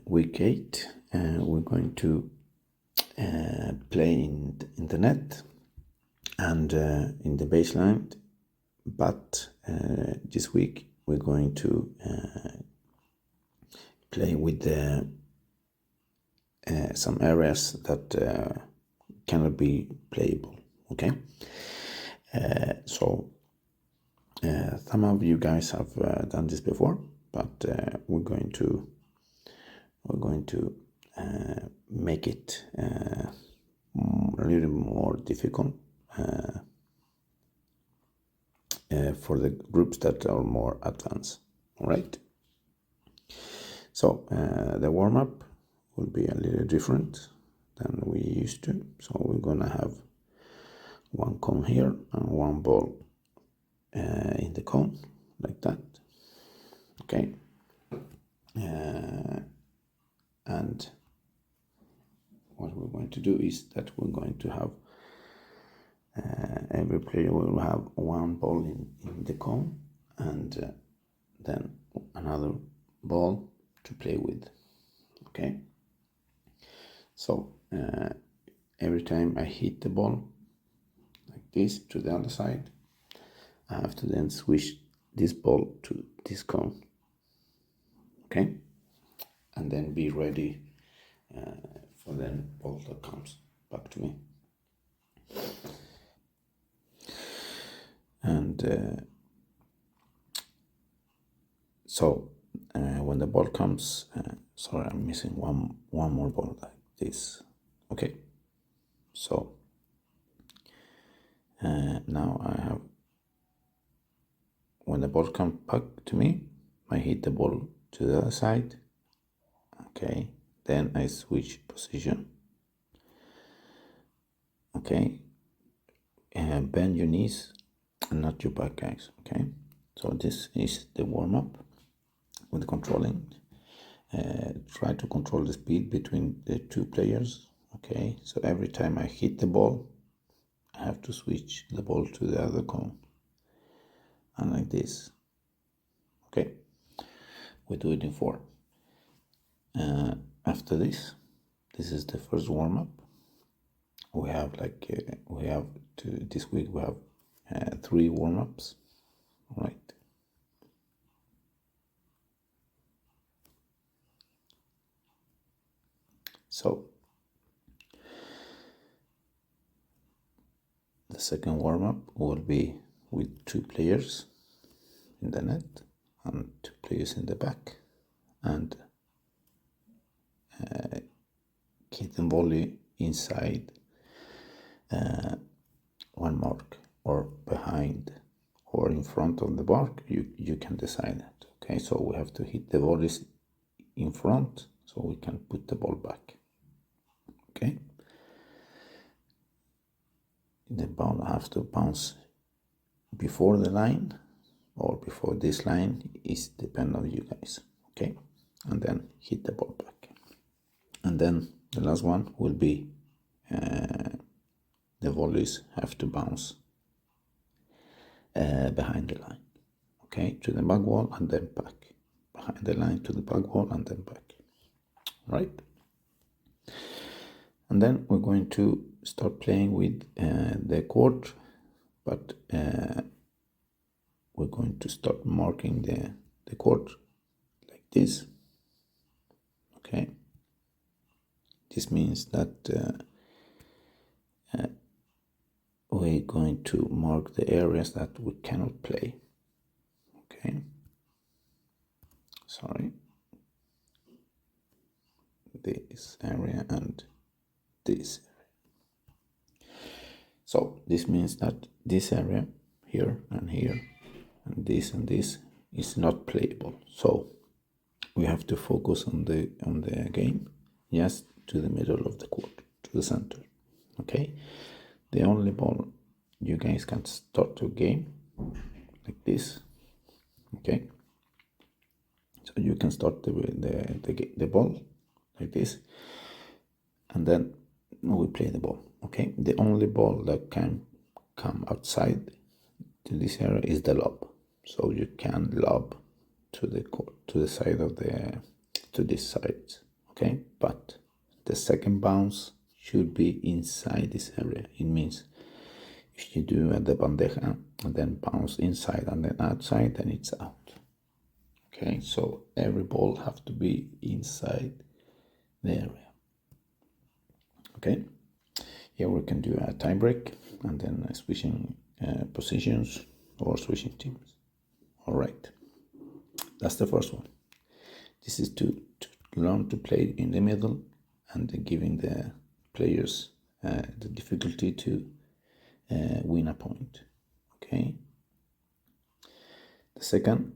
week 8, we're going to play in the net and in the baseline, but this week we're going to play with some areas that cannot be playable. Okay, so some of you guys have done this before, but we're going to make it a little more difficult for the groups that are more advanced. All right. So the warm-up will be a little different than we used to. So we're gonna have one cone here and one ball in the cone, like that. Okay. And what we're going to do is that we're going to have every player will have one ball in the cone and then another ball to play with. Okay, so every time I hit the ball like this to the other side, I have to then switch this ball to this cone. Okay, and then be ready for the ball that comes back to me. And so when the ball comes, sorry, I'm missing one more ball like this. Okay, so now I have, when the ball comes back to me, I hit the ball to the other side. Okay, then I switch position. Okay, and bend your knees and not your back, guys. Okay, so this is the warm-up with controlling. Try to control the speed between the two players. Okay, so every time I hit the ball, I have to switch the ball to the other cone, and like this. Okay, we do it in 4. After this is the first warm-up. We have this week we have 3 warm-ups. All right. So the second warm-up will be with 2 players in the net and 2 players in the back, and hit and volley inside one mark or behind or in front of the mark. You can decide that. Okay, so we have to hit the volleys in front so we can put the ball back. Okay, the ball has to bounce before the line or before this line, is depend on you guys. Okay, and then hit the ball back, and then the last one will be the volleys have to bounce behind the line. Okay, to the back wall and then back, behind the line to the back wall and then back. Right. And then we're going to start playing with the court, but we're going to start marking the court like this. Okay, this means that we're going to mark the areas that we cannot play. Okay, sorry, this area and this area. So this means that this area here and here and this is not playable. So we have to focus on the game, just to the middle of the court, to the center. Okay, the only ball you guys can start a game like this. Okay, so you can start the ball like this, and then we play the ball. Okay, the only ball that can come outside to this area is the lob. So you can lob to the court, to the side of to this side. okay? But the second bounce should be inside this area. It means if you do at the bandeja and then bounce inside and then outside, then it's out. Okay, so every ball have to be inside the area. Okay, here we can do a tie break and then switching positions or switching teams. All right, that's the first one. This is to learn to play in the middle and giving the players the difficulty to win a point. Okay. The second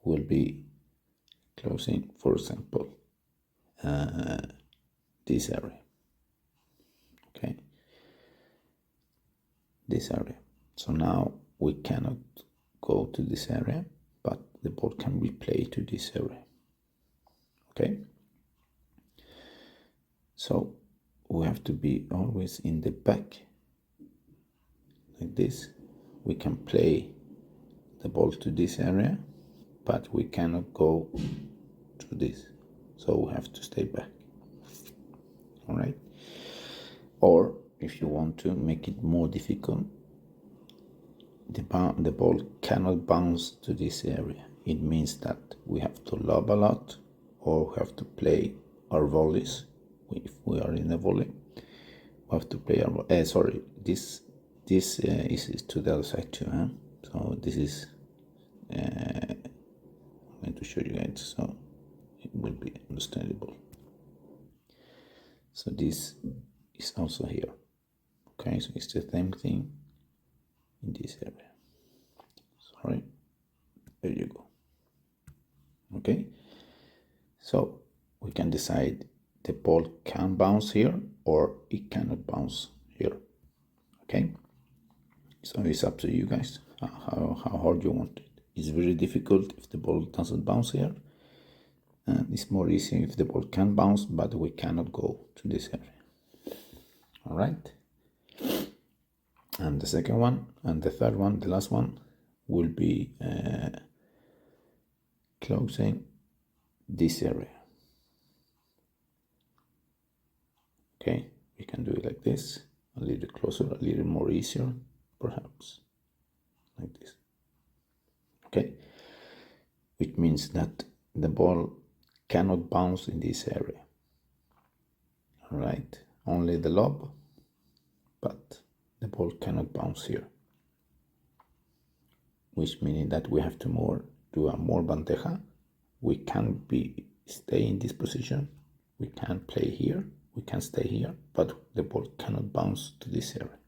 will be closing, for example, this area. Okay. This area. So now we cannot go to this area, but the ball can be played to this area. Okay. So we have to be always in the back. Like this. We can play the ball to this area, but we cannot go to this. So we have to stay back. All right. Or if you want to make it more difficult, the ball cannot bounce to this area. It means that we have to lob a lot, or we have to play our volleys. If we are in a volley, we have to play our. This is to the other side too. Huh? So this is. I'm going to show you guys so it will be understandable. So this is also here. Okay, so it's the same thing in this area. Sorry, there you go. Okay, so we can decide the ball can bounce here or it cannot bounce here. Okay, so it's up to you guys how hard you want it. It's very difficult if the ball doesn't bounce here, and it's more easy if the ball can bounce but we cannot go to this area. All right, and the second one and the third one, the last one, will be closing this area. Okay, we can do it like this, a little closer, a little more easier, perhaps like this. Okay, which means that the ball cannot bounce in this area. All right, only the lob, but the ball cannot bounce here, which meaning that we have to do a more bandeja. We can't stay in this position. We can play here. We can stay here, but the ball cannot bounce to this area.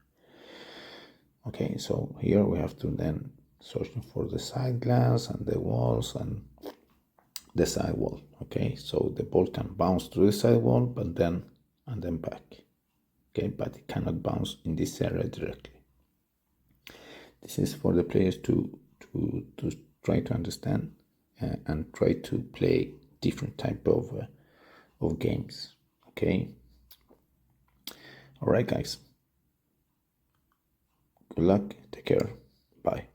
Okay, so here we have to then searching for the side glass and the walls and the side wall. Okay, so the ball can bounce to the side wall, but then and then back. Okay, but it cannot bounce in this area directly. This is for the players to try to understand and try to play different type of games. Okay. All right, guys. Good luck. Take care. Bye.